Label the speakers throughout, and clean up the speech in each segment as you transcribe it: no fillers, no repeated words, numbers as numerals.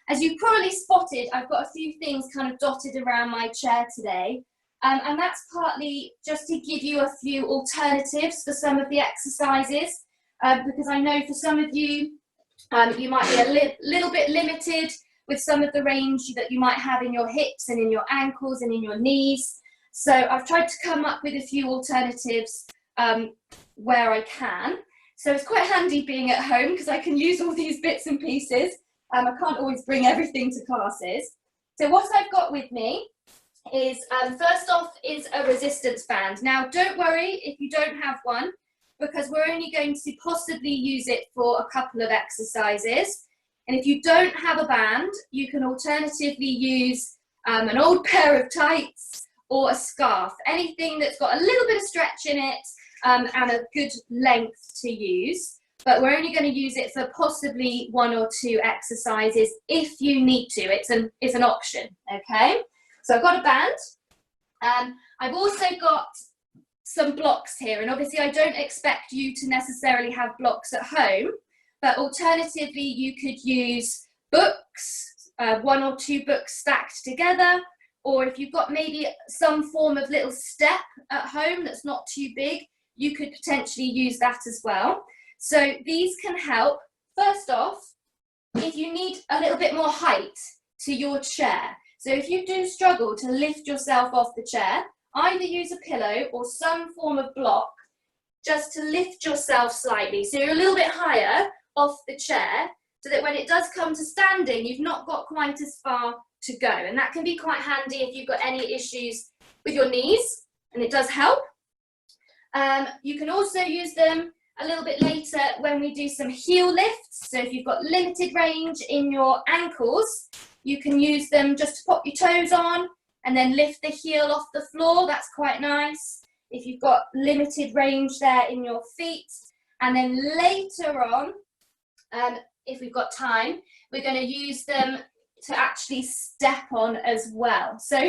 Speaker 1: As you probably spotted, I've got a few things kind of dotted around my chair today. And that's partly just to give you a few alternatives for some of the exercises, because I know for some of you, you might be a little bit limited with some of the range that you might have in your hips and in your ankles and in your knees. So I've tried to come up with a few alternatives where I can. So it's quite handy being at home because I can use all these bits and pieces. I can't always bring everything to classes. So what I've got with me is, first off, is a resistance band. Now, don't worry if you don't have one, because we're only going to possibly use it for a couple of exercises. And if you don't have a band, you can alternatively use an old pair of tights or a scarf, anything that's got a little bit of stretch in it and a good length to use. But we're only going to use it for possibly 1 or 2 exercises if you need to. It's an option, okay? So I've got a band. I've also got some blocks here, and obviously I don't expect you to necessarily have blocks at home, but alternatively you could use books, 1 or 2 books stacked together, or if you've got maybe some form of little step at home that's not too big, you could potentially use that as well. So these can help. First off, if you need a little bit more height to your chair, so if you do struggle to lift yourself off the chair, either use a pillow or some form of block just to lift yourself slightly. So you're a little bit higher off the chair so that when it does come to standing, you've not got quite as far to go. And that can be quite handy if you've got any issues with your knees, and it does help. You can also use them a little bit later when we do some heel lifts. So if you've got limited range in your ankles, you can use them just to pop your toes on and then lift the heel off the floor. That's quite nice. If you've got limited range there in your feet. And then later on, if we've got time, we're going to use them to actually step on as well. So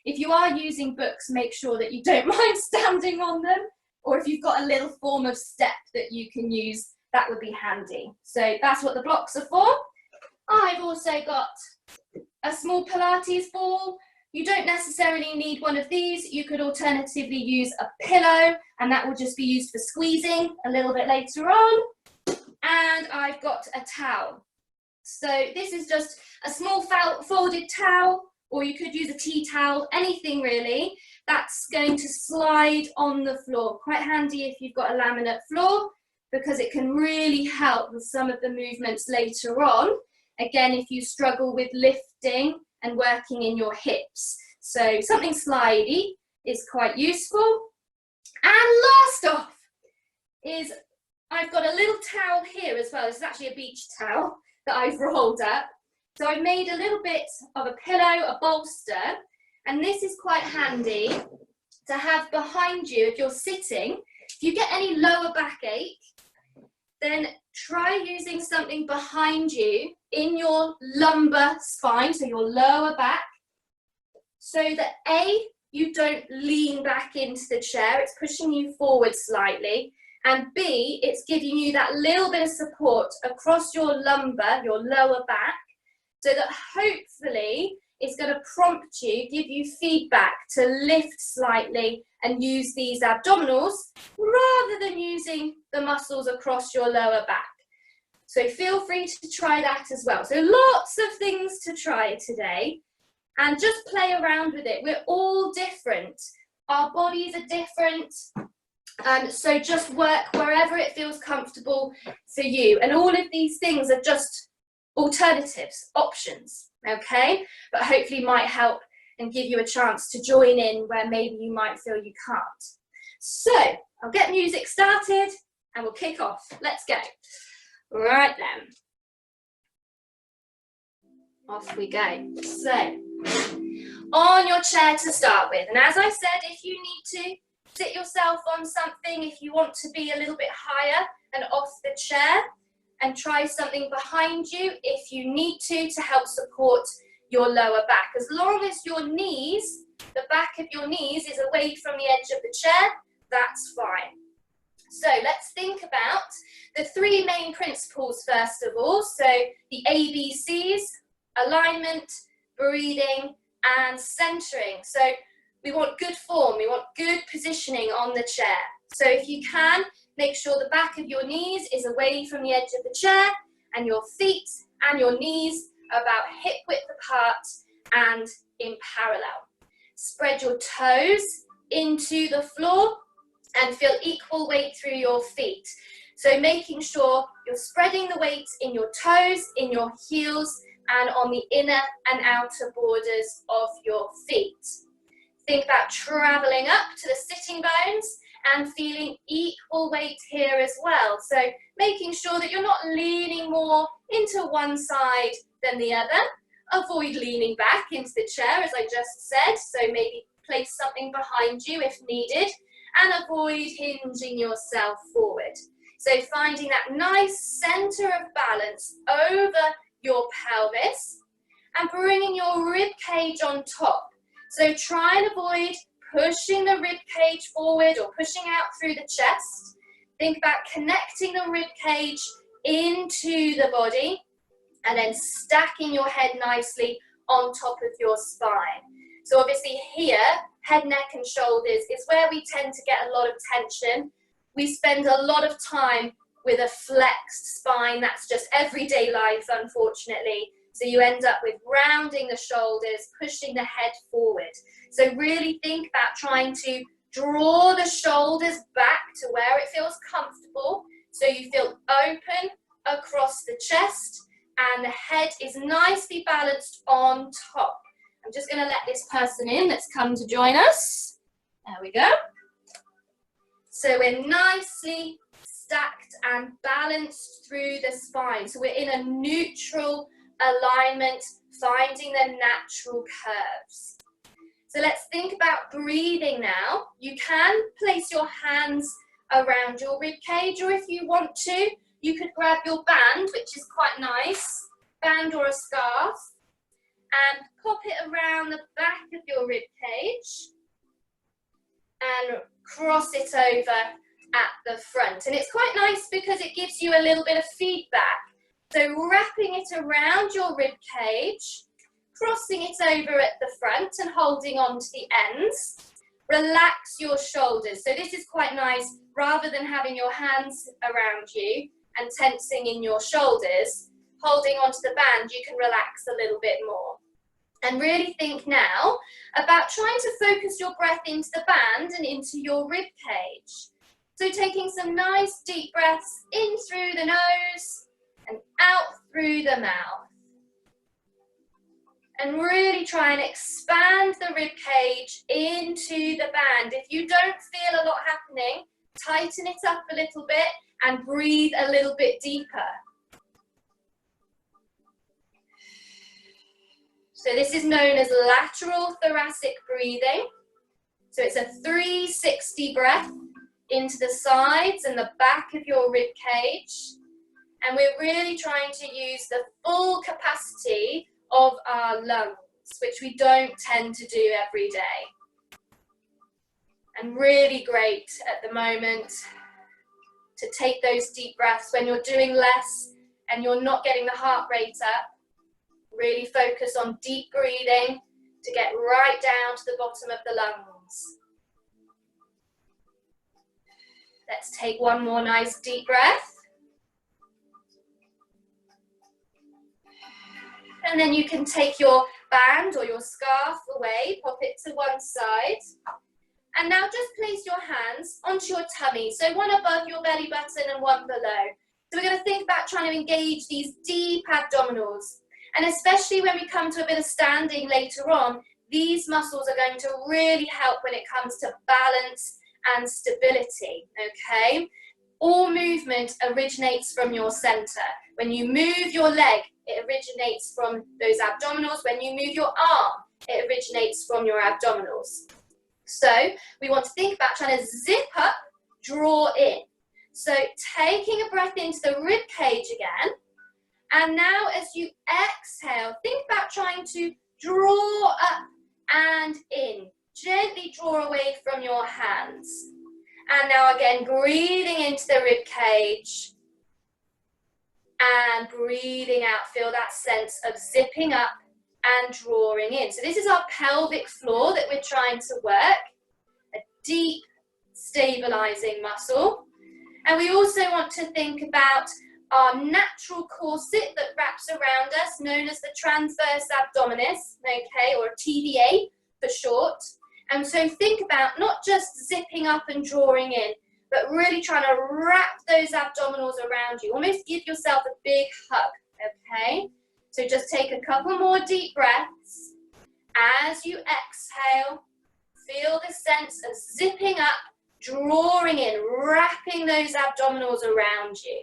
Speaker 1: if you are using books, make sure that you don't mind standing on them. Or if you've got a little form of step that you can use, that would be handy. So that's what the blocks are for. I've also got a small Pilates ball. You don't necessarily need one of these. You could alternatively use a pillow, and that will just be used for squeezing a little bit later on. And I've got a towel. So this is just a small folded towel, or you could use a tea towel, anything really. That's going to slide on the floor. Quite handy if you've got a laminate floor, because it can really help with some of the movements later on. Again, if you struggle with lifting and working in your hips. So something slidey is quite useful. And last off is I've got a little towel here as well. This is actually a beach towel that I've rolled up. So I've made a little bit of a pillow, a bolster, and this is quite handy to have behind you if you're sitting. If you get any lower backache, then try using something behind you in your lumbar spine, so your lower back, so that A, you don't lean back into the chair, it's pushing you forward slightly, and B, it's giving you that little bit of support across your lumbar, your lower back, so that hopefully it's going to prompt you, give you feedback to lift slightly and use these abdominals rather than using the muscles across your lower back. So feel free to try that as well. So lots of things to try today, and just play around with it. We're all different. Our bodies are different. So just work wherever it feels comfortable for you. And all of these things are just alternatives, options, okay? But hopefully might help and give you a chance to join in where maybe you might feel you can't. So I'll get music started and we'll kick off. Let's go. Right then. Off we go. So on your chair to start with. And as I said, if you need to sit yourself on something, if you want to be a little bit higher and off the chair, and try something behind you if you need to help support your lower back. As long as your knees, the back of your knees is away from the edge of the chair, that's fine. So let's think about the 3 main principles first of all. So the ABCs alignment, breathing, and centering. So we want good form, we want good positioning on the chair. So if you can, make sure the back of your knees is away from the edge of the chair and your feet and your knees are about hip width apart and in parallel. Spread your toes into the floor and feel equal weight through your feet. So making sure you're spreading the weight in your toes, in your heels, and on the inner and outer borders of your feet. Think about traveling up to the sitting bones and feeling equal weight here as well. So making sure that you're not leaning more into one side than the other. Avoid leaning back into the chair, as I just said. So maybe place something behind you if needed, and avoid hinging yourself forward. So finding that nice center of balance over your pelvis and bringing your rib cage on top. So try and avoid pushing the rib cage forward or pushing out through the chest. Think about connecting the rib cage into the body and then stacking your head nicely on top of your spine. So obviously here, head, neck and shoulders is where we tend to get a lot of tension. We spend a lot of time with a flexed spine. That's just everyday life, unfortunately. So you end up with rounding the shoulders, pushing the head forward. So really think about trying to draw the shoulders back to where it feels comfortable. So you feel open across the chest and the head is nicely balanced on top. I'm just going to let this person in that's come to join us. There we go. So we're nicely stacked and balanced through the spine. So we're in a neutral alignment, finding the natural curves. So let's think about breathing now. You can place your hands around your rib cage, or if you want to, you could grab your band, which is quite nice, band or a scarf, and pop it around the back of your rib cage and cross it over at the front. And it's quite nice because it gives you a little bit of feedback. So wrapping it around your rib cage, crossing it over at the front and holding on to the ends. Relax your shoulders. So this is quite nice, rather than having your hands around you and tensing in your shoulders, holding onto the band, you can relax a little bit more. And really think now about trying to focus your breath into the band and into your rib cage. So taking some nice deep breaths in through the nose and out through the mouth. And really try and expand the rib cage into the band. If you don't feel a lot happening, tighten it up a little bit and breathe a little bit deeper. So this is known as lateral thoracic breathing. So it's a 360 breath into the sides and the back of your rib cage. And we're really trying to use the full capacity of our lungs, which we don't tend to do every day. And really great at the moment to take those deep breaths when you're doing less and you're not getting the heart rate up. Really focus on deep breathing to get right down to the bottom of the lungs. Let's take one more nice deep breath. And then you can take your band or your scarf away, pop it to one side. And now just place your hands onto your tummy. So one above your belly button and one below. So we're going to think about trying to engage these deep abdominals. And especially when we come to a bit of standing later on, these muscles are going to really help when it comes to balance and stability, okay? All movement originates from your center. When you move your leg, it originates from those abdominals. When you move your arm, it originates from your abdominals. So we want to think about trying to zip up, draw in. So taking a breath into the rib cage again. And now as you exhale, think about trying to draw up and in. Gently draw away from your hands. And now again, breathing into the rib cage. And breathing out, feel that sense of zipping up and drawing in. So this is our pelvic floor that we're trying to work, a deep stabilizing muscle. And we also want to think about our natural corset that wraps around us, known as the transverse abdominis, okay, or TVA for short. And so think about not just zipping up and drawing in, but really trying to wrap those abdominals around you. Almost give yourself a big hug, okay? So just take a couple more deep breaths. As you exhale, feel the sense of zipping up, drawing in, wrapping those abdominals around you.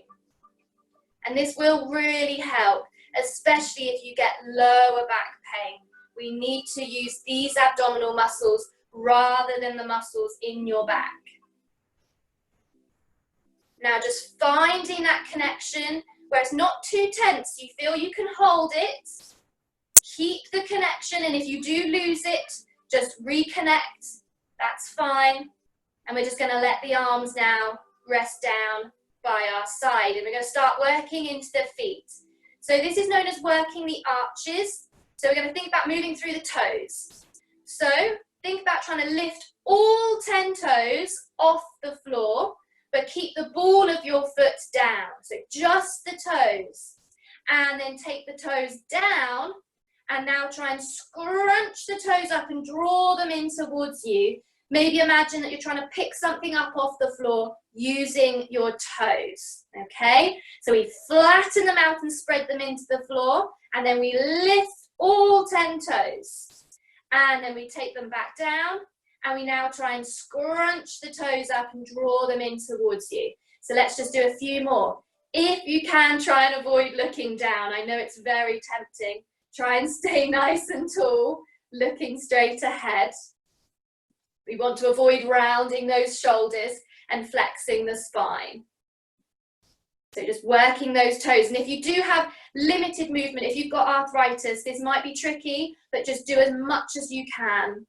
Speaker 1: And this will really help, especially if you get lower back pain. We need to use these abdominal muscles rather than the muscles in your back. Now just finding that connection where it's not too tense, you feel you can hold it. Keep the connection, and if you do lose it, just reconnect, that's fine. And we're just gonna let the arms now rest down by our side, and we're gonna start working into the feet. So this is known as working the arches. So we're gonna think about moving through the toes. So think about trying to lift all 10 toes off the floor, but keep the ball of your foot down. So just the toes. And then take the toes down, and now try and scrunch the toes up and draw them in towards you. Maybe imagine that you're trying to pick something up off the floor using your toes, okay? So we flatten them out and spread them into the floor, and then we lift all 10 toes. And then we take them back down, and we now try and scrunch the toes up and draw them in towards you. So let's just do a few more. If you can, try and avoid looking down. I know it's very tempting. Try and stay nice and tall, looking straight ahead. We want to avoid rounding those shoulders and flexing the spine. So just working those toes. And if you do have limited movement, if you've got arthritis, this might be tricky, but just do as much as you can.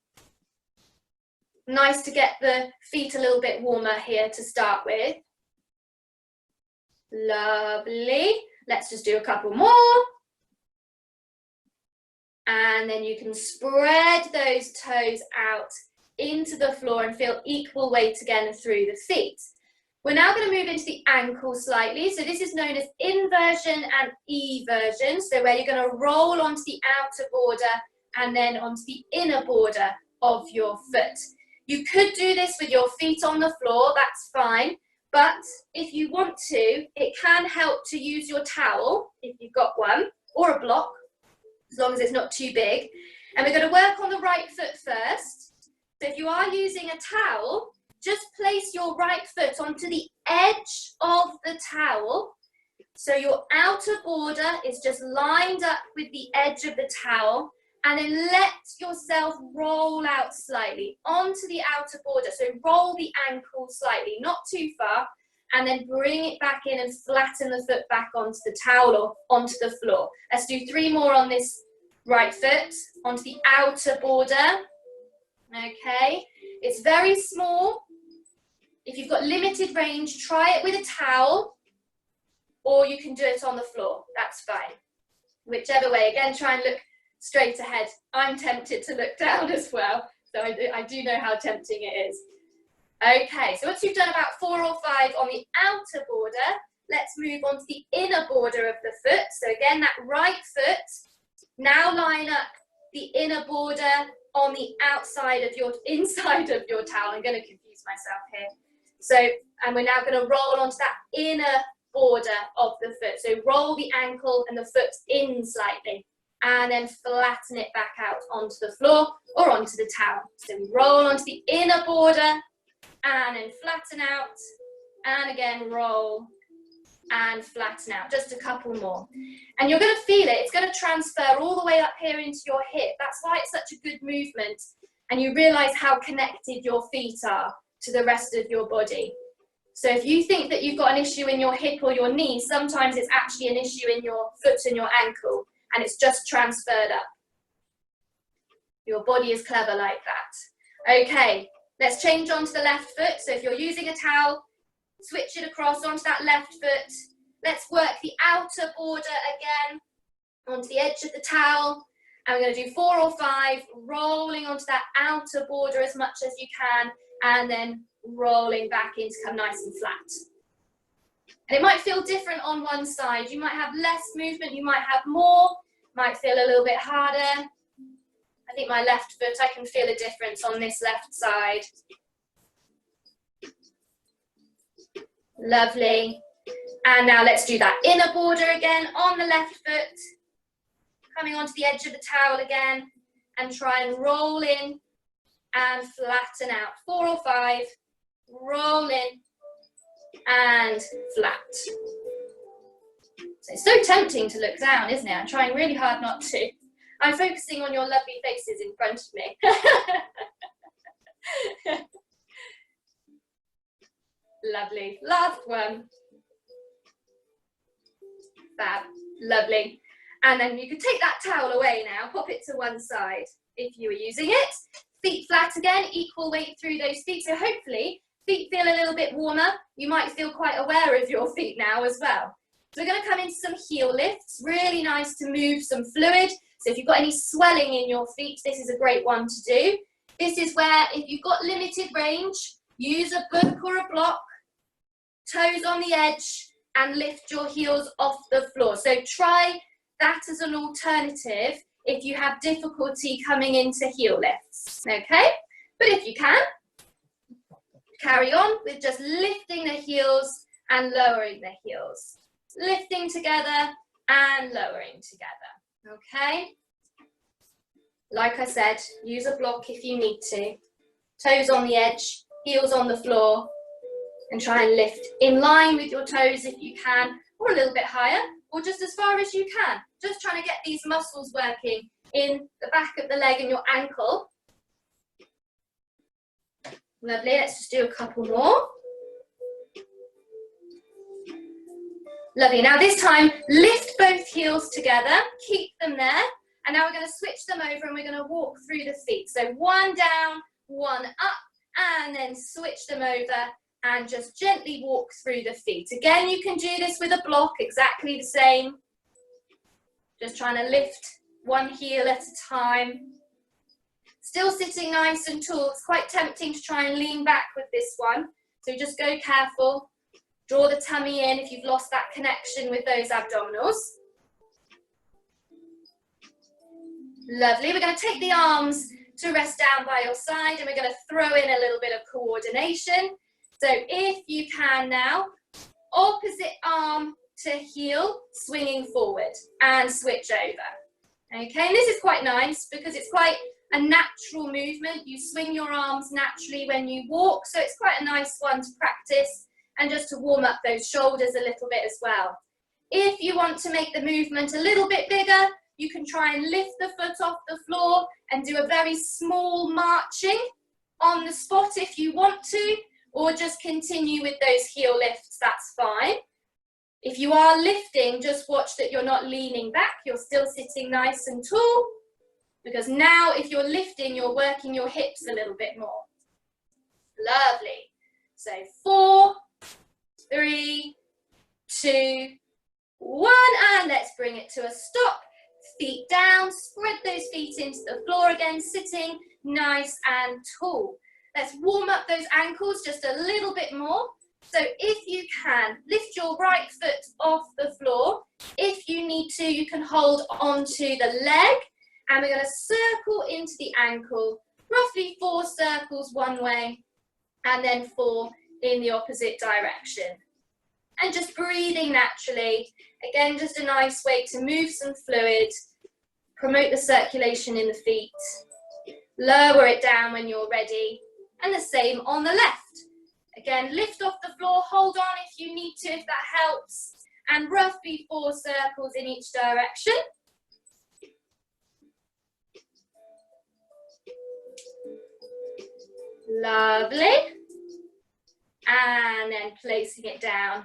Speaker 1: Nice to get the feet a little bit warmer here to start with. Lovely. Let's just do a couple more. And then you can spread those toes out into the floor and feel equal weight again through the feet. We're now going to move into the ankle slightly. So this is known as inversion and eversion. So where you're going to roll onto the outer border and then onto the inner border of your foot. You could do this with your feet on the floor, that's fine. But if you want to, it can help to use your towel, if you've got one, or a block, as long as it's not too big. And we're going to work on the right foot first. So if you are using a towel, just place your right foot onto the edge of the towel. So your outer border is just lined up with the edge of the towel, and then let yourself roll out slightly onto the outer border. So roll the ankle slightly, not too far, and then bring it back in and flatten the foot back onto the towel or onto the floor. Let's do 3 more on this right foot, onto the outer border. Okay, it's very small. If you've got limited range, try it with a towel, or you can do it on the floor, that's fine. Whichever way, again, try and look straight ahead. I'm tempted to look down as well, so I do know how tempting it is. Okay, so once you've done about 4 or 5 on the outer border, let's move on to the inner border of the foot. So again, that right foot, now line up the inner border on the inside of your towel. I'm going to confuse myself here. So, and we're now going to roll onto that inner border of the foot. So roll the ankle and the foot in slightly, and then flatten it back out onto the floor or onto the towel. So we roll onto the inner border, and then flatten out, and again roll and flatten out. Just a couple more. And you're going to feel it. It's going to transfer all the way up here into your hip. That's why it's such a good movement. And you realize how connected your feet are to the rest of your body. So if you think that you've got an issue in your hip or your knee, sometimes it's actually an issue in your foot and your ankle, and it's just transferred up. Your body is clever like that. Okay, let's change onto the left foot. So if you're using a towel, switch it across onto that left foot. Let's work the outer border again onto the edge of the towel. And we're going to do 4 or 5, rolling onto that outer border as much as you can, and then rolling back in to come nice and flat. And it might feel different on one side. You might have less movement, you might have more, might feel a little bit harder. I think my left foot, I can feel a difference on this left side. Lovely. And now let's do that inner border again on the left foot. Coming onto the edge of the towel again, and try and roll in and flatten out. 4 or 5, roll in and flat. So it's so tempting to look down, isn't it? I'm trying really hard not to. I'm focusing on your lovely faces in front of me. Lovely. Last one. Fab. Lovely. And then you can take that towel away now, pop it to one side if you were using it. Feet flat again, equal weight through those feet. So hopefully, feet feel a little bit warmer. You might feel quite aware of your feet now as well. So we're going to come into some heel lifts. Really nice to move some fluid. So if you've got any swelling in your feet, this is a great one to do. This is where, if you've got limited range, use a book or a block, toes on the edge, and lift your heels off the floor. So try that as an alternative if you have difficulty coming into heel lifts, okay? But if you can, carry on with just lifting the heels and lowering the heels. Lifting together and lowering together, okay? Like I said, use a block if you need to. Toes on the edge, heels on the floor, and try and lift in line with your toes if you can, or a little bit higher, or just as far as you can. Just trying to get these muscles working in the back of the leg and your ankle. Lovely, let's just do a couple more. Lovely, now this time, lift both heels together, keep them there, and now we're going to switch them over and we're going to walk through the feet. So one down, one up, and then switch them over and just gently walk through the feet. Again, you can do this with a block, exactly the same. Just trying to lift one heel at a time. Still sitting nice and tall. It's quite tempting to try and lean back with this one. So just go careful. Draw the tummy in if you've lost that connection with those abdominals. Lovely. We're going to take the arms to rest down by your side and we're going to throw in a little bit of coordination. So if you can now, opposite arm to heel, swinging forward and switch over. Okay, and this is quite nice because it's quite a natural movement. You swing your arms naturally when you walk, so it's quite a nice one to practice and just to warm up those shoulders a little bit as well. If you want to make the movement a little bit bigger, you can try and lift the foot off the floor and do a very small marching on the spot if you want to, or just continue with those heel lifts, that's fine. If you are lifting, just watch that you're not leaning back, you're still sitting nice and tall, because now if you're lifting, you're working your hips a little bit more. Lovely. So 4, 3, 2, 1, and let's bring it to a stop. Feet down, spread those feet into the floor again, sitting nice and tall. Let's warm up those ankles just a little bit more. So if you can, lift your right foot off the floor. If you need to, you can hold onto the leg. And we're going to circle into the ankle, roughly 4 circles one way, and then 4 in the opposite direction. And just breathing naturally. Again, just a nice way to move some fluid, promote the circulation in the feet. Lower it down when you're ready. And the same on the left. Again, lift off the floor, hold on if you need to, if that helps. And roughly 4 circles in each direction. Lovely. And then placing it down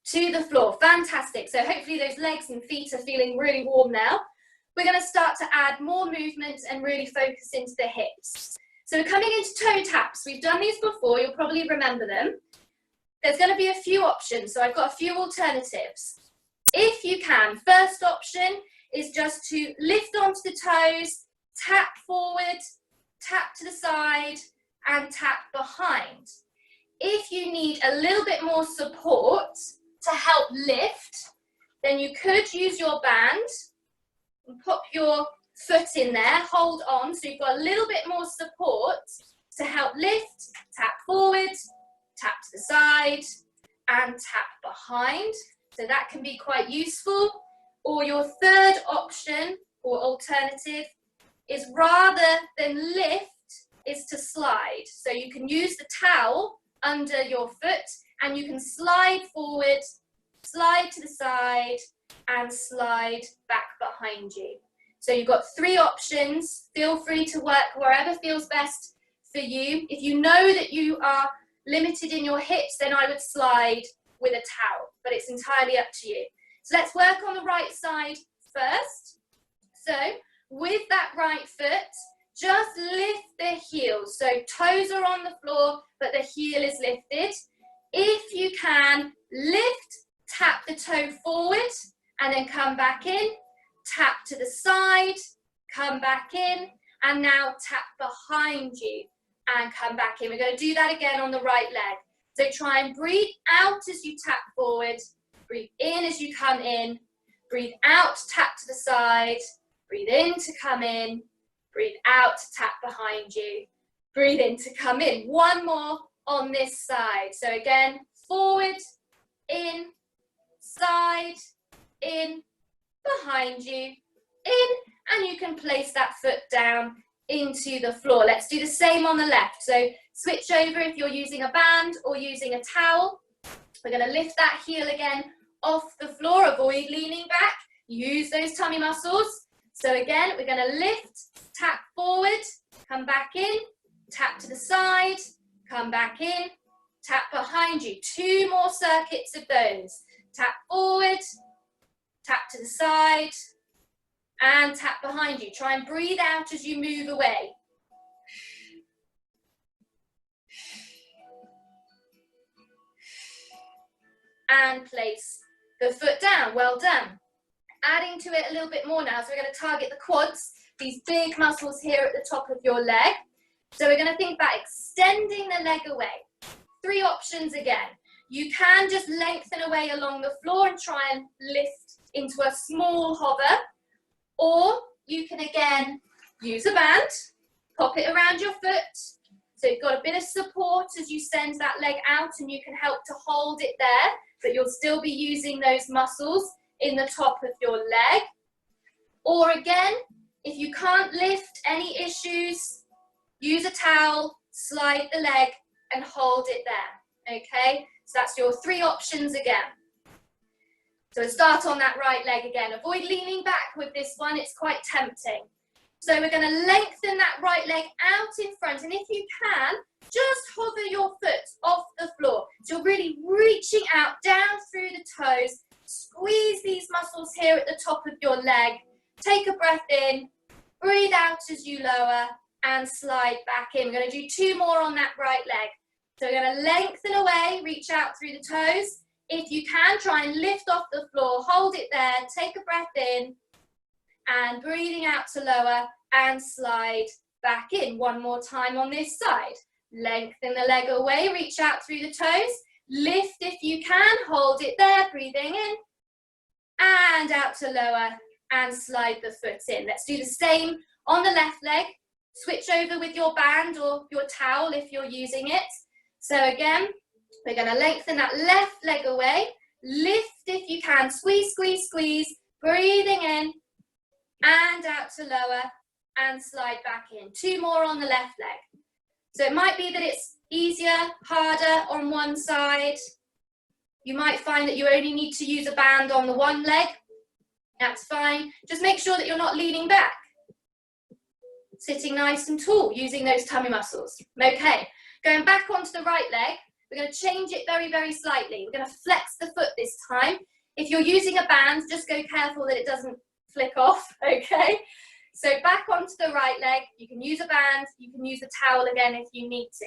Speaker 1: to the floor. Fantastic. So hopefully those legs and feet are feeling really warm now. We're going to start to add more movement and really focus into the hips. So we're coming into toe taps. We've done these before, you'll probably remember them. There's going to be a few options, so I've got a few alternatives. if you can, first option is just to lift onto the toes, tap forward, tap to the side, and tap behind. If you need a little bit more support to help lift, then you could use your band and pop your foot in there, hold on, so you've got a little bit more support to help lift, tap forward, tap to the side, and tap behind. So that can be quite useful. Or your third option or alternative is, rather than lift, is to slide. So you can use the towel under your foot and you can slide forward, slide to the side, and slide back behind you. So you've got 3 options. Feel free to work wherever feels best for you. If you know that you are limited in your hips, then I would slide with a towel, but it's entirely up to you. So let's work on the right side first. So with that right foot, just lift the heels. So toes are on the floor, but the heel is lifted. If you can, lift, tap the toe forward, and then come back in, tap to the side, come back in, and now tap behind you and come back in. We're going to do that again on the right leg. So try and breathe out as you tap forward, breathe in as you come in, breathe out, tap to the side, breathe in to come in, breathe out to tap behind you, breathe in to come in. One more on this side. So again, forward, in, side, in, behind you, in, and you can place that foot down into the floor. Let's do the same on the left. So switch over if you're using a band or using a towel. We're going to lift that heel again off the floor, avoid leaning back, use those tummy muscles. So again, we're going to lift, tap forward, come back in, tap to the side, come back in, tap behind you. 2 more circuits of those. Tap forward, tap to the side, and tap behind you. Try and breathe out as you move away. And place the foot down. Well done. Adding to it a little bit more now. So we're going to target the quads, these big muscles here at the top of your leg. So we're going to think about extending the leg away. 3 options again. You can just lengthen away along the floor and try and lift into a small hover. Or you can again use a band, pop it around your foot. So you've got a bit of support as you send that leg out and you can help to hold it there, but you'll still be using those muscles in the top of your leg. Or again, if you can't lift, any issues, use a towel, slide the leg and hold it there, okay? So that's your 3 options again. So start on that right leg again. Avoid leaning back with this one, it's quite tempting. So we're going to lengthen that right leg out in front, and if you can, just hover your foot off the floor. So you're really reaching out down through the toes, squeeze these muscles here at the top of your leg, take a breath in, breathe out as you lower, and slide back in. We're going to do 2 more on that right leg. So we're going to lengthen away, reach out through the toes. If you can, try and lift off the floor, hold it there, take a breath in, and breathing out to lower, and slide back in. 1 more time on this side. Lengthen the leg away, reach out through the toes, lift if you can, hold it there, breathing in, and out to lower, and slide the foot in. Let's do the same on the left leg. Switch over with your band or your towel if you're using it. So again, we're going to lengthen that left leg away, lift if you can, squeeze, squeeze, squeeze, breathing in, and out to lower, and slide back in. 2 more on the left leg. So it might be that it's easier, harder on one side. You might find that you only need to use a band on the one leg. That's fine. Just make sure that you're not leaning back. Sitting nice and tall, using those tummy muscles. Okay, going back onto the right leg, we're going to change it very, very slightly. We're going to flex the foot this time. If you're using a band, just go careful that it doesn't flick off, okay? So back onto the right leg, you can use a band, you can use a towel again if you need to.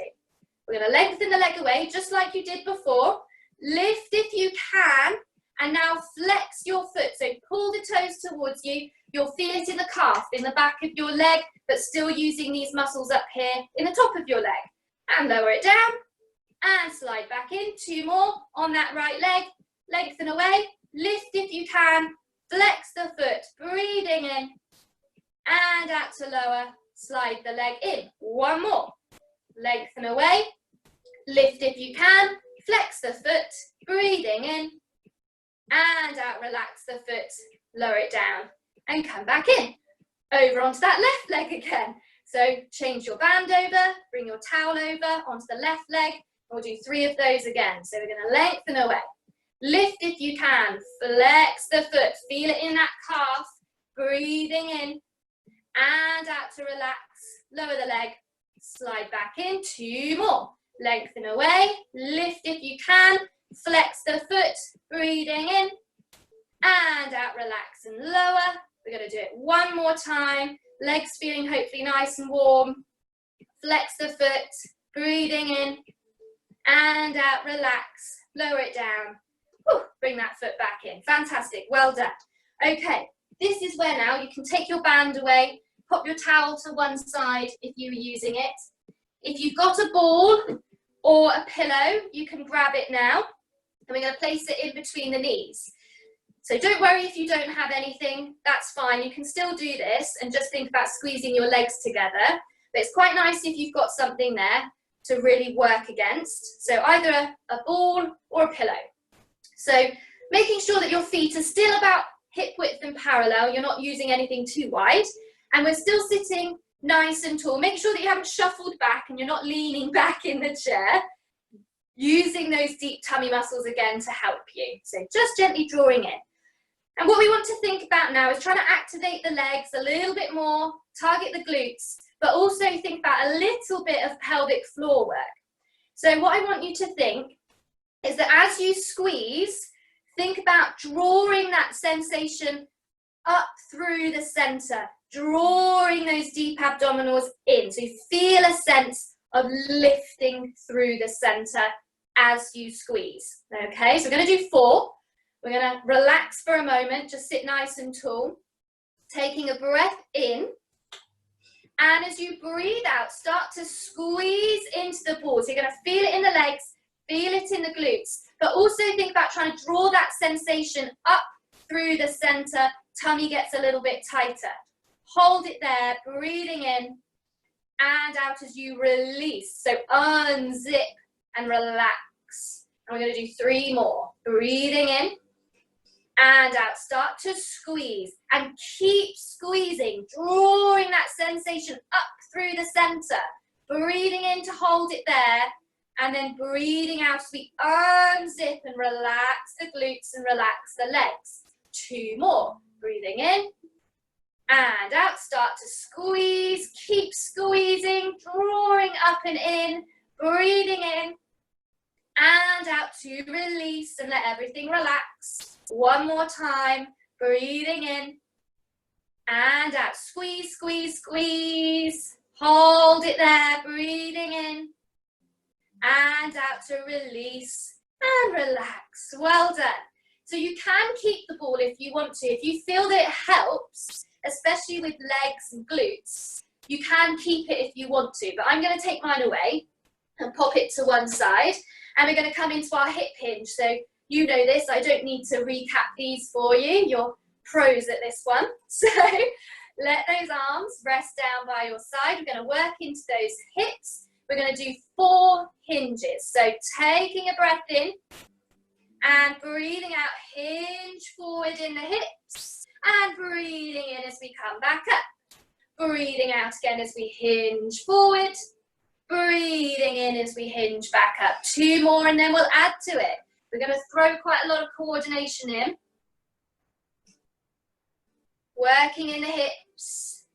Speaker 1: We're going to lengthen the leg away, just like you did before. Lift if you can, And now flex your foot. So pull the toes towards you. You'll feel it in the calf, in the back of your leg, but still using these muscles up here in the top of your leg. And lower it down and slide back in. 2 more on that right leg. Lengthen away. Lift if you can. Flex the foot. Breathing in. And out to lower. Slide the leg in. 1 more. Lengthen away. Lift if you can. Flex the foot. Breathing in. And out. Relax the foot. Lower it down. And come back in. Over onto that left leg again. So change your band over. Bring your towel over onto the left leg. We'll do 3 of those again. So we're going to lengthen away. Lift if you can. Flex the foot. Feel it in that calf. Breathing in. And out to relax. Lower the leg. Slide back in. 2 more. Lengthen away. Lift if you can. Flex the foot. Breathing in. And out. Relax and lower. We're going to do it 1 more time. Legs feeling hopefully nice and warm. Flex the foot. Breathing in. And out. Relax. Lower it down. Whew, bring that foot back in. Fantastic. Well done. Okay. This is where now you can take your band away. Pop your towel to one side if you were using it. If you've got a ball or a pillow, you can grab it now. And we're going to place it in between the knees. So don't worry if you don't have anything, that's fine. You can still do this and just think about squeezing your legs together. But it's quite nice if you've got something there to really work against. So either a ball or a pillow. So making sure that your feet are still about hip width and parallel. You're not using anything too wide. And we're still sitting nice and tall. Make sure that you haven't shuffled back and you're not leaning back in the chair. Using those deep tummy muscles again to help you. So just gently drawing in. And what we want to think about now is trying to activate the legs a little bit more, target the glutes, but also think about a little bit of pelvic floor work. So what I want you to think is that as you squeeze, think about drawing that sensation up through the center, drawing those deep abdominals in. So you feel a sense of lifting through the center as you squeeze. Okay, so we're going to do 4. We're going to relax for a moment, just sit nice and tall, taking a breath in. And as you breathe out, start to squeeze into the ball. So you're going to feel it in the legs, feel it in the glutes, but also think about trying to draw that sensation up through the center. Tummy gets a little bit tighter. Hold it there, breathing in and out as you release. So unzip and relax. And we're going to do 3 more. Breathing in. And out, start to squeeze and keep squeezing, drawing that sensation up through the center. Breathing in to hold it there and then breathing out as we unzip and relax the glutes and relax the legs. 2 more. Breathing in and out, start to squeeze, keep squeezing, drawing up and in, breathing in and out to release and let everything relax. 1 more time, breathing in and out. Squeeze, squeeze, squeeze. Hold it there, breathing in and out to release and relax. Well done. So you can keep the ball if you want to. If you feel that it helps, especially with legs and glutes, you can keep it if you want to. But I'm going to take mine away and pop it to one side. And we're going to come into our hip hinge. So you know this, I don't need to recap these for you. You're pros at this one. So let those arms rest down by your side. We're going to work into those hips. We're going to do 4 hinges. So taking a breath in and breathing out, hinge forward in the hips and breathing in as we come back up. Breathing out again as we hinge forward. Breathing in as we hinge back up. 2 more and then we'll add to it. We're going to throw quite a lot of coordination in. Working in the hips.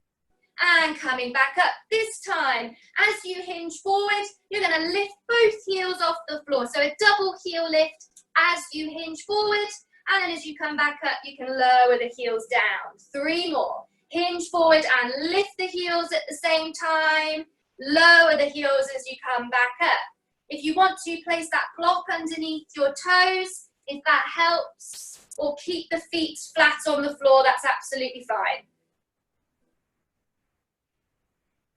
Speaker 1: And coming back up. This time, as you hinge forward, you're going to lift both heels off the floor. So a double heel lift as you hinge forward. And then as you come back up, you can lower the heels down. 3 more. Hinge forward and lift the heels at the same time. Lower the heels as you come back up. If you want to, place that block underneath your toes, if that helps. or keep the feet flat on the floor, that's absolutely fine.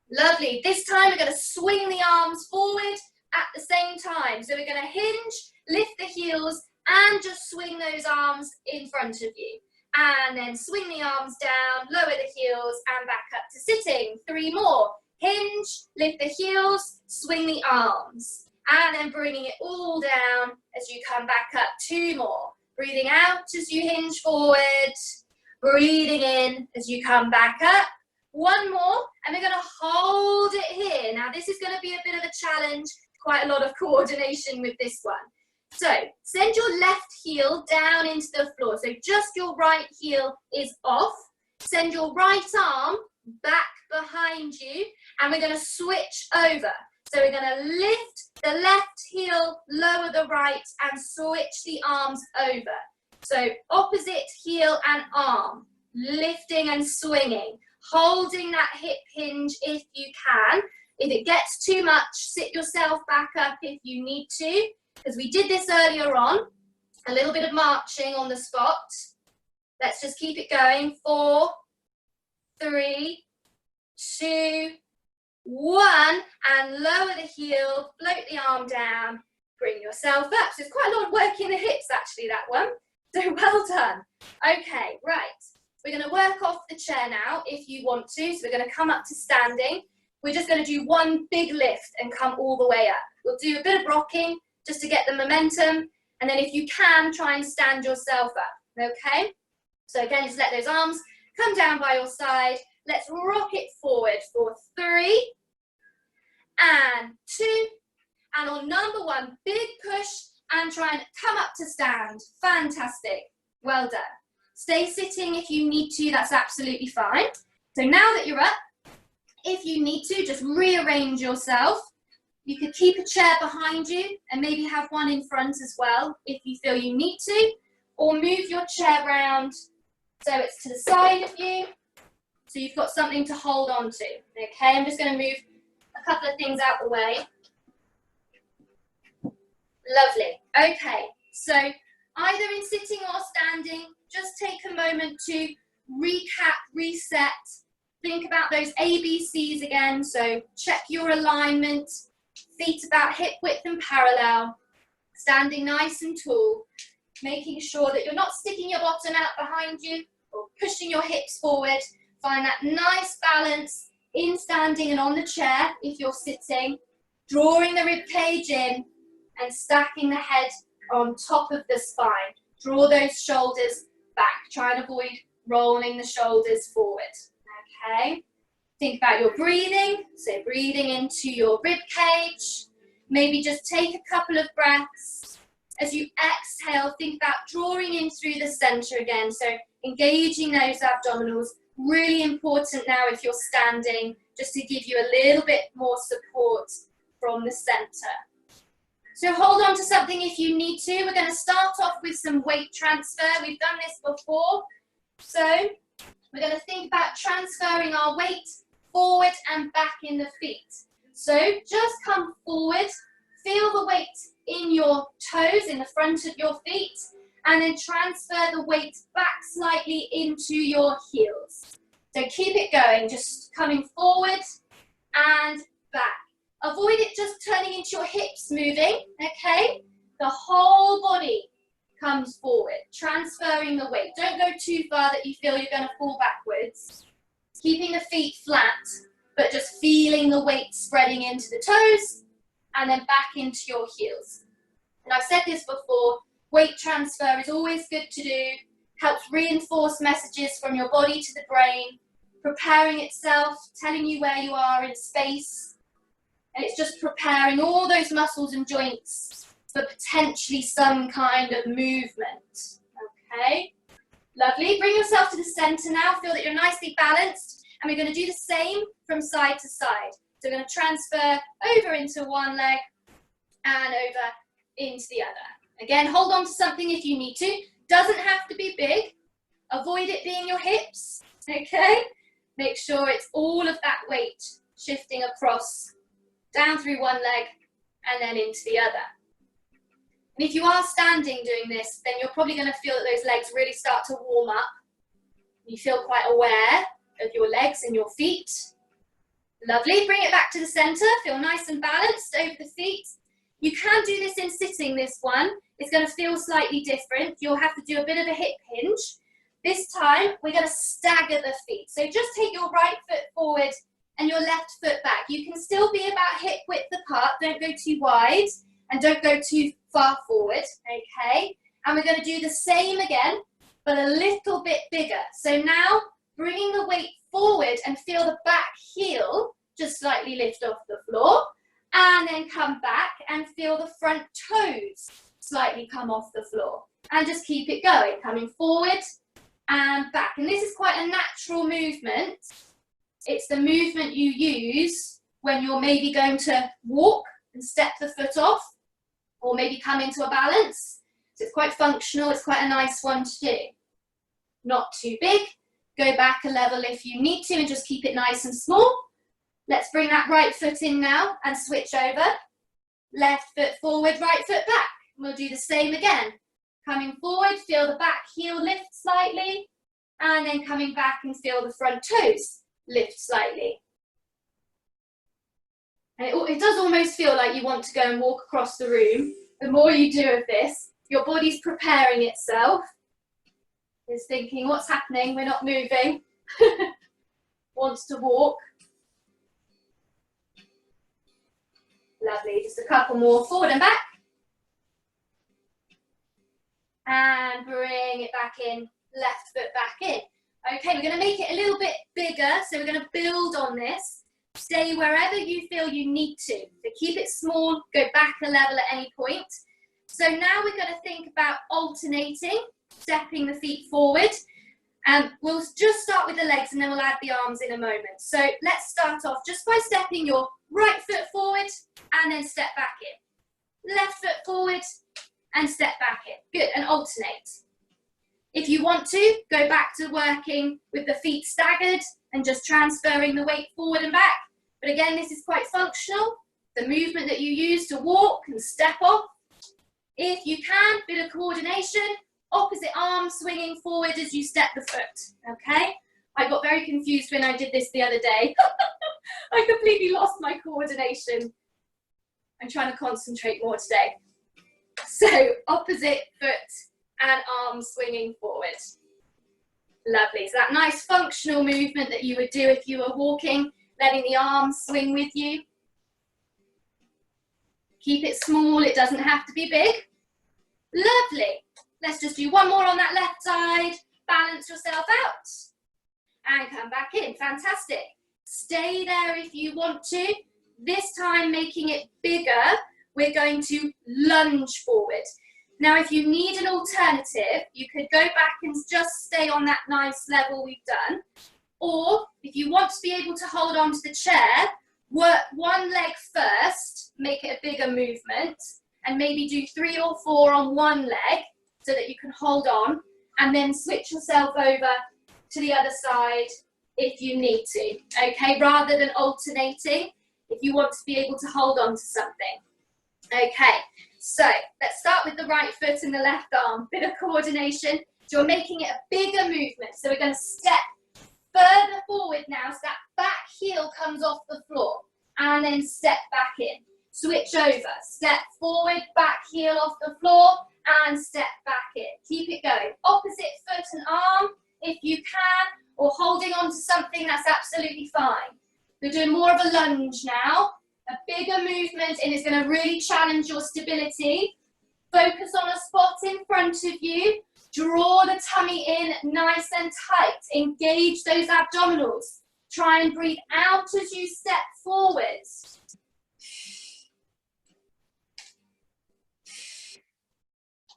Speaker 1: Lovely. This time we're going to swing the arms forward at the same time. So we're going to hinge, lift the heels, and just swing those arms in front of you. And then swing the arms down, lower the heels, and back up to sitting. 3 more. Hinge, lift the heels, swing the arms. And then bringing it all down as you come back up. 2 more. Breathing out as you hinge forward. Breathing in as you come back up. 1 more, and we're going to hold it here. Now, this is going to be a bit of a challenge, quite a lot of coordination with this one. So, send your left heel down into the floor. So, just your right heel is off. Send your right arm back behind you, and we're going to switch over. So, we're going to lift the left heel, lower the right, and switch the arms over. So, opposite heel and arm, lifting and swinging. Holding that hip hinge if you can. If it gets too much, sit yourself back up if you need to, because we did this earlier on. A little bit of marching on the spot. Let's just keep it going. 4, 3, 2, 1, and lower the heel, float the arm down, bring yourself up. So it's quite a lot of work in the hips actually, that one. So well done. Okay, right. We're going to work off the chair now if you want to. So we're going to come up to standing. We're just going to do 1 big lift and come all the way up. We'll do a bit of rocking just to get the momentum. And then if you can, try and stand yourself up. Okay? So again, just let those arms come down by your side. Let's rock it forward for 3 and 2. And on number 1, big push and try and come up to stand. Fantastic. Well done. Stay sitting if you need to, that's absolutely fine. So now that you're up, if you need to, just rearrange yourself. You could keep a chair behind you and maybe have one in front as well if you feel you need to, or move your chair around so it's to the side of you, so you've got something to hold on to. Okay, I'm just going to move a couple of things out the way. Lovely. Okay, so either in sitting or standing, just take a moment to recap, reset, think about those ABCs again. So check your alignment, feet about hip width and parallel, standing nice and tall, making sure that you're not sticking your bottom out behind you or pushing your hips forward. Find that nice balance in standing and on the chair if you're sitting, drawing the rib cage in and stacking the head on top of the spine. Draw those shoulders back. Try and avoid rolling the shoulders forward. Okay. Think about your breathing. So breathing into your rib cage. Maybe just take a couple of breaths. As you exhale, think about drawing in through the center again. So engaging those abdominals. Really important now if you're standing, just to give you a little bit more support from the center. So hold on to something if you need to. We're going to start off with some weight transfer. We've done this before. So we're going to think about transferring our weight forward and back in the feet. So just come forward, feel the weight in your toes, in the front of your feet, and then transfer the weight back slightly into your heels. So keep it going, just coming forward and back. Avoid it just turning into your hips moving, okay? The whole body comes forward, transferring the weight. Don't go too far that you feel you're going to fall backwards. Keeping the feet flat, but just feeling the weight spreading into the toes and then back into your heels. And I've said this before, weight transfer is always good to do, helps reinforce messages from your body to the brain, preparing itself, telling you where you are in space. And it's just preparing all those muscles and joints for potentially some kind of movement. Okay, lovely. Bring yourself to the center now. Feel that you're nicely balanced. And we're going to do the same from side to side. So we're going to transfer over into one leg and over into the other. Again, hold on to something if you need to. Doesn't have to be big. Avoid it being your hips. Okay, make sure it's all of that weight shifting across, down through one leg and then into the other. And if you are standing doing this, then you're probably going to feel that those legs really start to warm up. You feel quite aware of your legs and your feet. Lovely, bring it back to the center, feel nice and balanced over the feet. You can do this in sitting, this one. It's going to feel slightly different. You'll have to do a bit of a hip hinge. This time, we're going to stagger the feet. So just take your right foot forward and your left foot back. You can still be about hip width apart, don't go too wide and don't go too far forward, okay? And we're going to do the same again, but a little bit bigger. So now, bringing the weight forward and feel the back heel just slightly lift off the floor, and then come back and feel the front toes slightly come off the floor. And just keep it going, coming forward and back. And this is quite a natural movement. It's the movement you use when you're maybe going to walk and step the foot off, or maybe come into a balance. So it's quite functional, it's quite a nice one to do. Not too big. Go back a level if you need to and just keep it nice and small. Let's bring that right foot in now and switch over. Left foot forward, right foot back. We'll do the same again. Coming forward, feel the back heel lift slightly, and then coming back and feel the front toes lift slightly. And it does almost feel like you want to go and walk across the room. The more you do of this, your body's preparing itself. It's thinking, what's happening? We're not moving. Wants to walk. Lovely, just a couple more, forward and back. And bring it back in, left foot back in. Okay, we're going to make it a little bit bigger, so we're going to build on this. Stay wherever you feel you need to. So keep it small, go back a level at any point. So now we're going to think about alternating, stepping the feet forward. We'll just start with the legs and then we'll add the arms in a moment. So let's start off just by stepping your right foot forward and then step back in. Left foot forward and step back in. Good, and alternate. If you want to, go back to working with the feet staggered and just transferring the weight forward and back. But again, this is quite functional. The movement that you use to walk and step off. If you can, bit of coordination. Opposite arm swinging forward as you step the foot, okay? I got very confused when I did this the other day. I completely lost my coordination. I'm trying to concentrate more today. So opposite foot and arm swinging forward. Lovely, so that nice functional movement that you would do if you were walking, letting the arms swing with you. Keep it small, it doesn't have to be big. Lovely. Let's just do one more on that left side. Balance yourself out. And come back in. Fantastic. Stay there if you want to. This time, making it bigger, we're going to lunge forward. Now, if you need an alternative, you could go back and just stay on that nice level we've done. Or, if you want to be able to hold on to the chair, work one leg first, make it a bigger movement, and maybe do 3 or 4 on one leg, so that you can hold on, and then switch yourself over to the other side if you need to, okay? Rather than alternating, if you want to be able to hold on to something. Okay, so let's start with the right foot and the left arm. Bit of coordination. So we're making it a bigger movement. So we're going to step further forward now, so that back heel comes off the floor, and then step back in. Switch over, step forward, back heel off the floor, and step back in. Keep it going. Opposite foot and arm, if you can, or holding on to something, that's absolutely fine. We're doing more of a lunge now, a bigger movement, and it's going to really challenge your stability. Focus on a spot in front of you. Draw the tummy in nice and tight. Engage those abdominals. Try and breathe out as you step forwards.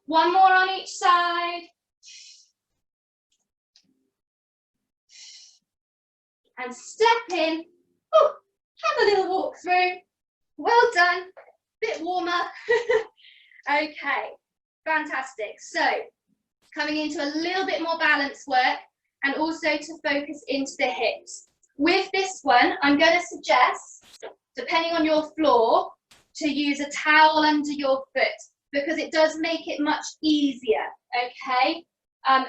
Speaker 1: One more on each side. And step in. Ooh, have a little walk through. Well done. Bit warmer. Okay, fantastic. So, coming into a little bit more balance work and also to focus into the hips. With this one, I'm going to suggest, depending on your floor, to use a towel under your foot. because it does make it much easier, okay? And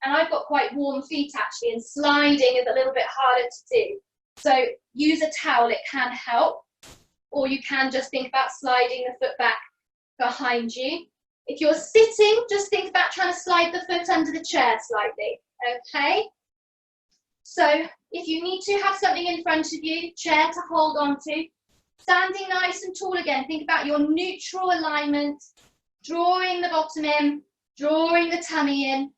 Speaker 1: I've got quite warm feet actually, and sliding is a little bit harder to do. So use a towel, it can help, or you can just think about sliding the foot back behind you. If you're sitting, just think about trying to slide the foot under the chair slightly, okay? So if you need to have something in front of you, chair to hold on to, standing nice and tall again, think about your neutral alignment, drawing the bottom in, drawing the tummy in,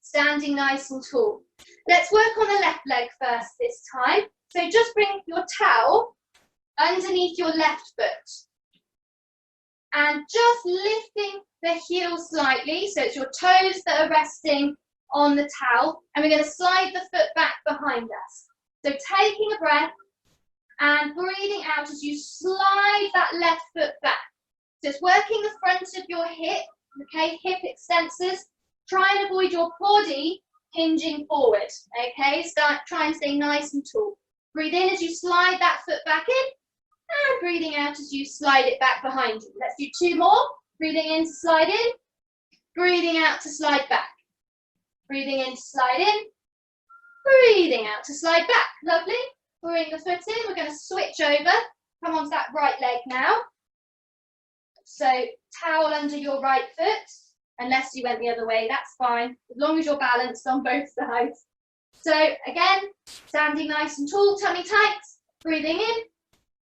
Speaker 1: standing nice and tall. Let's work on the left leg first this time. So just bring your towel underneath your left foot and just lifting the heel slightly, so it's your toes that are resting on the towel, and we're going to slide the foot back behind us. So taking a breath and breathing out as you slide that left foot back. So it's working the front of your hip, okay, hip extensors. Try and avoid your body hinging forward, okay? Try and stay nice and tall. Breathe in as you slide that foot back in, and breathing out as you slide it back behind you. Let's do 2 more. Breathing in to slide in, breathing out to slide back. Breathing in to slide in, breathing out to slide back. Lovely. Bring the foot in. We're going to switch over. Come onto that right leg now. So towel under your right foot, unless you went the other way, that's fine, as long as you're balanced on both sides. So again, standing nice and tall, tummy tight, breathing in,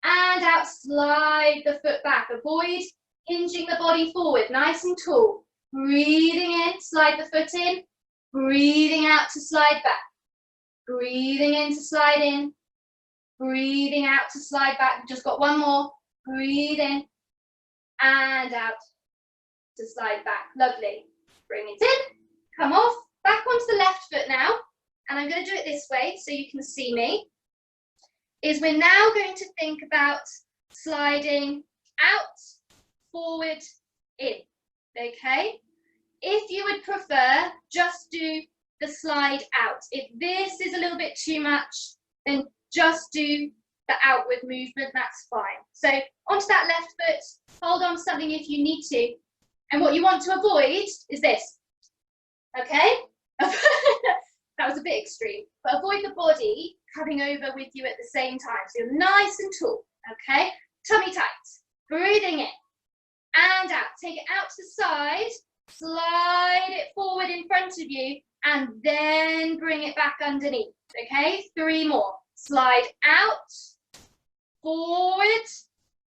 Speaker 1: and out, slide the foot back. Avoid hinging the body forward, nice and tall. Breathing in, slide the foot in, breathing out to slide back. Breathing in to slide in, breathing out to slide back. We've just got 1 more. Breathe in and out to slide back. Lovely. Bring it in, come off, back onto the left foot now. And I'm going to do it this way so you can see me. We're now going to think about sliding out, forward, in. Okay? If you would prefer, just do the slide out. If this is a little bit too much, then just do the outward movement, that's fine. So onto that left foot, hold on to something if you need to. And what you want to avoid is this. Okay? That was a bit extreme. But avoid the body coming over with you at the same time. So you're nice and tall. Okay? Tummy tight. Breathing in and out. Take it out to the side. Slide it forward in front of you and then bring it back underneath. Okay, 3 more. Slide out, forward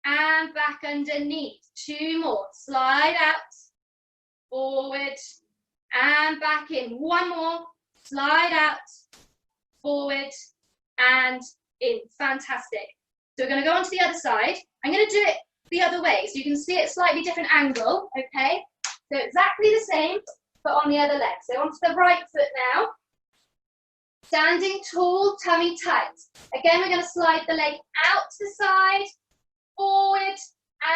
Speaker 1: and back underneath. 2 more. Slide out, forward and back in. 1 more. Slide out, forward and in. Fantastic. So we're going to go on to the other side. I'm going to do it the other way so you can see it slightly different angle. Okay. So exactly the same, but on the other leg. So onto the right foot now. Standing tall, tummy tight. Again, we're going to slide the leg out to the side, forward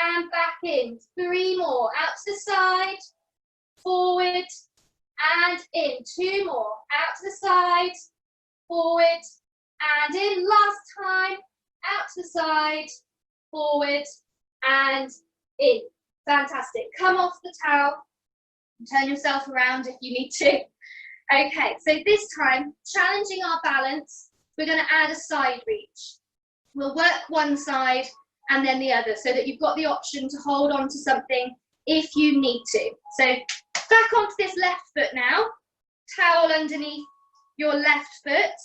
Speaker 1: and back in. 3 more. Out to the side, forward and in. 2 more. Out to the side, forward and in. Last time. Out to the side, forward and in. Fantastic. Come off the towel and turn yourself around if you need to. Okay, so this time, challenging our balance, we're going to add a side reach. We'll work one side and then the other so that you've got the option to hold on to something if you need to. So back onto this left foot now, towel underneath your left foot.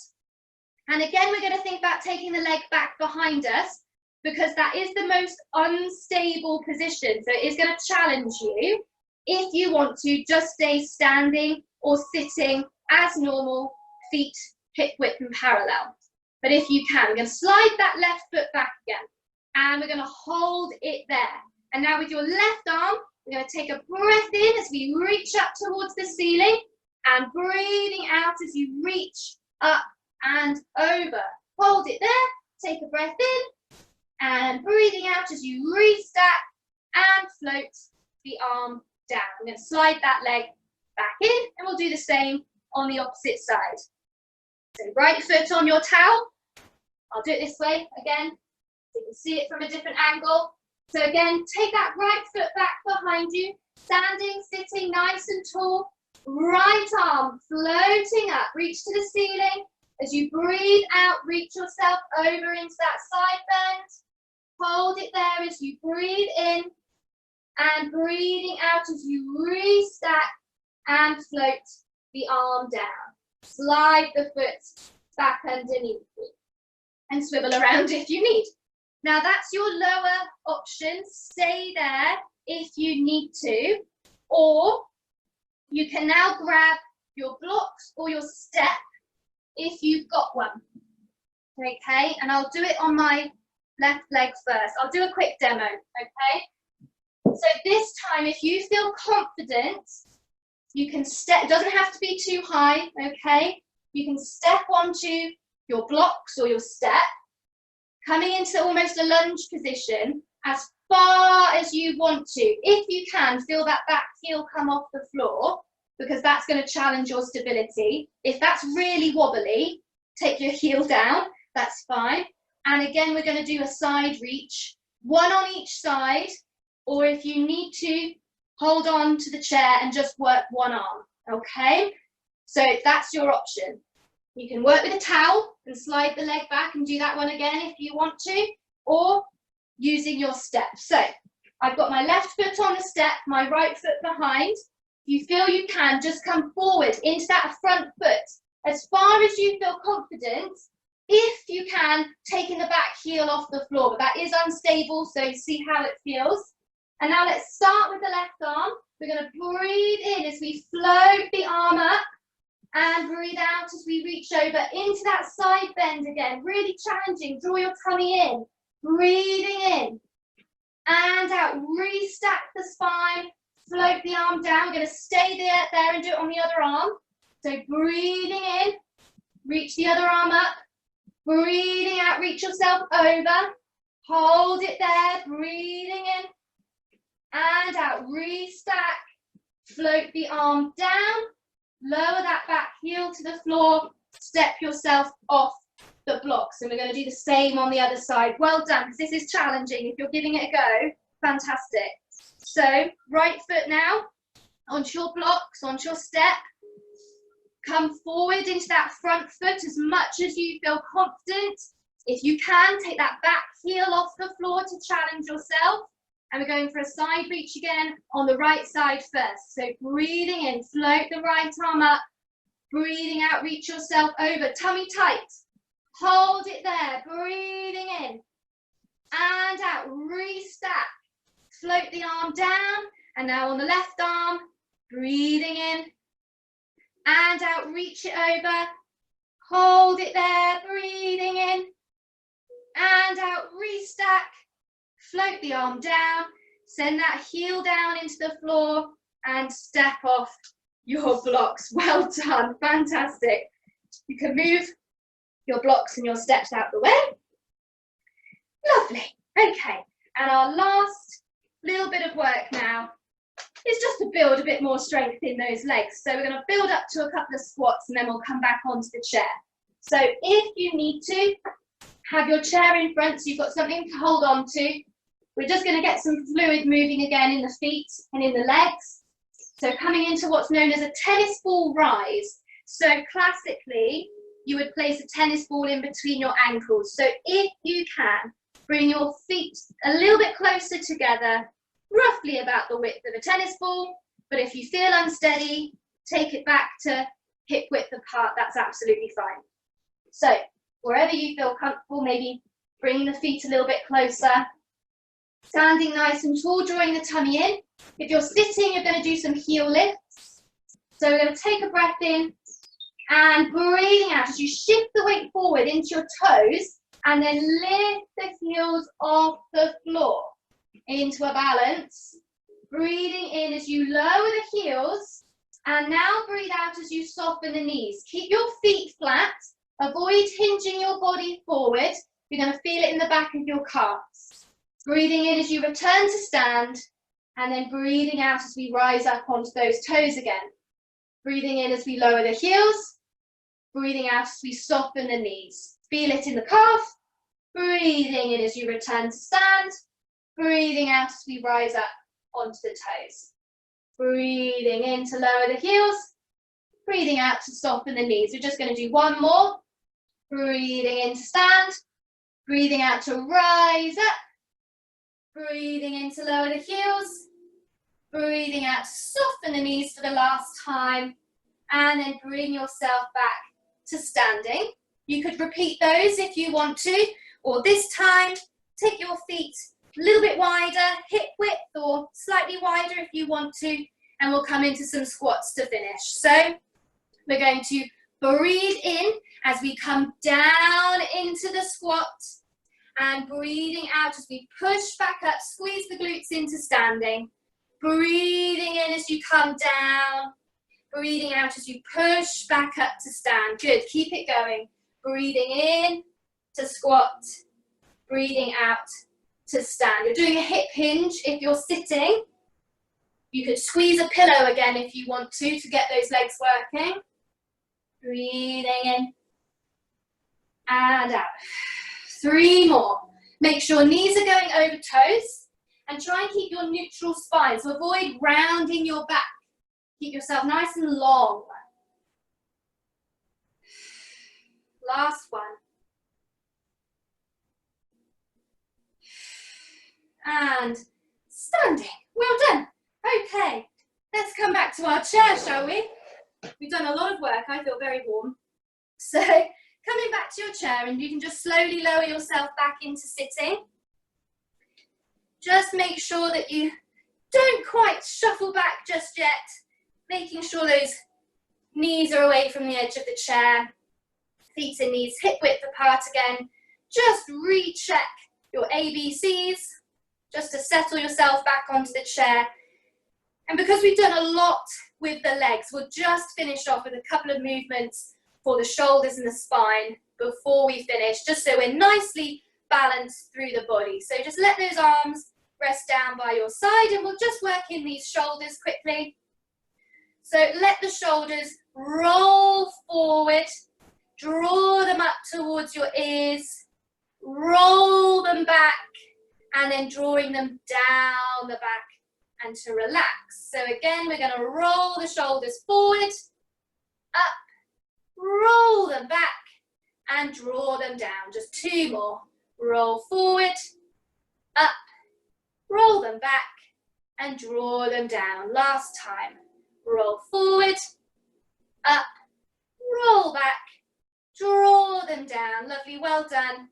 Speaker 1: And again, we're going to think about taking the leg back behind us, because that is the most unstable position. So it is going to challenge you. If you want to, just stay standing or sitting as normal, feet hip width and parallel. But if you can, we're going to slide that left foot back again. And we're going to hold it there. And now with your left arm, we're going to take a breath in as we reach up towards the ceiling, and breathing out as you reach up and over. Hold it there, take a breath in, and breathing out as you restack and float the arm down. I'm going to slide that leg back in, and we'll do the same on the opposite side. So right foot on your towel. I'll do it this way again, so you can see it from a different angle. So again, take that right foot back behind you, standing, sitting nice and tall, right arm floating up, reach to the ceiling. As you breathe out, reach yourself over into that side bend. Hold it there as you breathe in and breathing out as you restack and float the arm down. Slide the foot back underneath you and swivel around if you need. Now that's your lower option. Stay there if you need to, or you can now grab your blocks or your step if you've got one. Okay, and I'll do it on my left leg first. I'll do a quick demo, okay? So this time, if you feel confident, you can step, it doesn't have to be too high, okay? You can step onto your blocks or your step, coming into almost a lunge position as far as you want to. If you can, feel that back heel come off the floor, because that's going to challenge your stability. If that's really wobbly, take your heel down, that's fine. And again, we're going to do a side reach, one on each side, or if you need to, hold on to the chair and just work one arm, okay? So that's your option. You can work with a towel and slide the leg back and do that one again if you want to, or using your step. So I've got my left foot on the step, my right foot behind. If you feel you can, just come forward into that front foot as far as you feel confident. If you can, taking the back heel off the floor, but that is unstable, so see how it feels. And now let's start with the left arm. We're going to breathe in as we float the arm up and breathe out as we reach over into that side bend again. Really challenging. Draw your tummy in. Breathing in and out. Restack the spine. Float the arm down. We're going to stay there and do it on the other arm. So breathing in. Reach the other arm up. Breathing out. Reach yourself over. Hold it there. Breathing in. And out, restack, float the arm down, lower that back heel to the floor, step yourself off the blocks. And we're going to do the same on the other side. Well done, because this is challenging. If you're giving it a go, fantastic. So right foot now, onto your blocks, onto your step. Come forward into that front foot as much as you feel confident. If you can, take that back heel off the floor to challenge yourself. And we're going for a side reach again on the right side first. So breathing in, float the right arm up. Breathing out, reach yourself over, tummy tight. Hold it there, breathing in. And out, restack. Float the arm down. And now on the left arm, breathing in. And out, reach it over. Hold it there, breathing in. And out, restack. Float the arm down, send that heel down into the floor and step off your blocks. Well done, fantastic. You can move your blocks and your steps out the way. Lovely, okay. And our last little bit of work now is just to build a bit more strength in those legs. So we're going to build up to a couple of squats and then we'll come back onto the chair. So if you need to, have your chair in front so you've got something to hold on to. We're just going to get some fluid moving again in the feet and in the legs. So coming into what's known as a tennis ball rise. So classically, you would place a tennis ball in between your ankles. So if you can, bring your feet a little bit closer together, roughly about the width of a tennis ball. But if you feel unsteady, take it back to hip width apart. That's absolutely fine. So wherever you feel comfortable, maybe bring the feet a little bit closer. Standing nice and tall, drawing the tummy in. If you're sitting, you're going to do some heel lifts. So we're going to take a breath in and breathing out as you shift the weight forward into your toes and then lift the heels off the floor into a balance. Breathing in as you lower the heels and now breathe out as you soften the knees. Keep your feet flat. Avoid hinging your body forward. You're going to feel it in the back of your calves. Breathing in as you return to stand, and then breathing out as we rise up onto those toes again. Breathing in as we lower the heels, breathing out as we soften the knees. Feel it in the calf, breathing in as you return to stand, Breathing out as we rise up onto the toes. Breathing in to lower the heels. Breathing out to soften the knees. We're just going to do one more. Breathing in to stand. Breathing out to rise up. Breathing in to lower the heels. Breathing out to soften the knees for the last time. And then bring yourself back to standing. You could repeat those if you want to, or this time, take your feet a little bit wider, hip width, or slightly wider if you want to, and we'll come into some squats to finish. So we're going to breathe in as we come down into the squat, and breathing out as we push back up, squeeze the glutes into standing. Breathing in as you come down. Breathing out as you push back up to stand. Good, keep it going. Breathing in to squat. Breathing out to stand. You're doing a hip hinge if you're sitting. You could squeeze a pillow again if you want to get those legs working. Breathing in and out. 3 more. Make sure knees are going over toes and try and keep your neutral spine. So avoid rounding your back. Keep yourself nice and long. Last one. And standing. Well done. Okay, let's come back to our chair, shall we? We've done a lot of work. I feel very warm. So coming back to your chair, and you can just slowly lower yourself back into sitting. Just make sure that you don't quite shuffle back just yet. Making sure those knees are away from the edge of the chair. Feet and knees hip width apart again. Just recheck your ABCs, just to settle yourself back onto the chair. And because we've done a lot with the legs, we'll just finish off with a couple of movements for the shoulders and the spine before we finish, just so we're nicely balanced through the body. So just let those arms rest down by your side, and we'll just work in these shoulders quickly. So let the shoulders roll forward, draw them up towards your ears, roll them back, and then drawing them down the back and to relax. So again, we're going to roll the shoulders forward, up, roll them back, and draw them down. Just 2 more. Roll forward, up, roll them back, and draw them down. Last time. Roll forward, up, roll back, draw them down. Lovely, well done.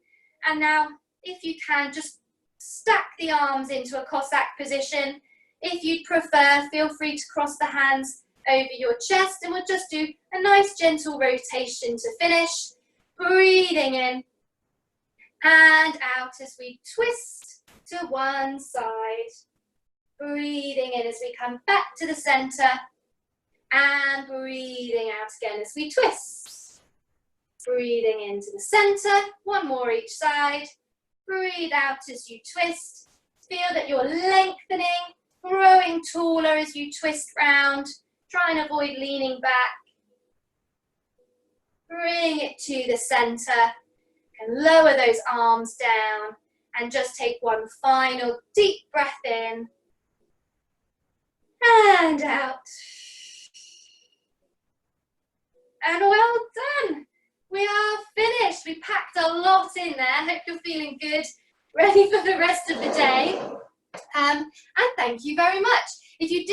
Speaker 1: And now, if you can, just stack the arms into a Cossack position. If you'd prefer, feel free to cross the hands over your chest, and we'll just do a nice gentle rotation to finish. Breathing in and out as we twist to one side. Breathing in as we come back to the center. And breathing out again as we twist. Breathing into the center, 1 more each side. Breathe out as you twist. Feel that you're lengthening, growing taller as you twist round. Try and avoid leaning back. Bring it to the center and lower those arms down, and just take one final deep breath in and out. And well done. We are finished. We packed a lot in there. Hope you're feeling good, ready for the rest of the day. And thank you very much. If you did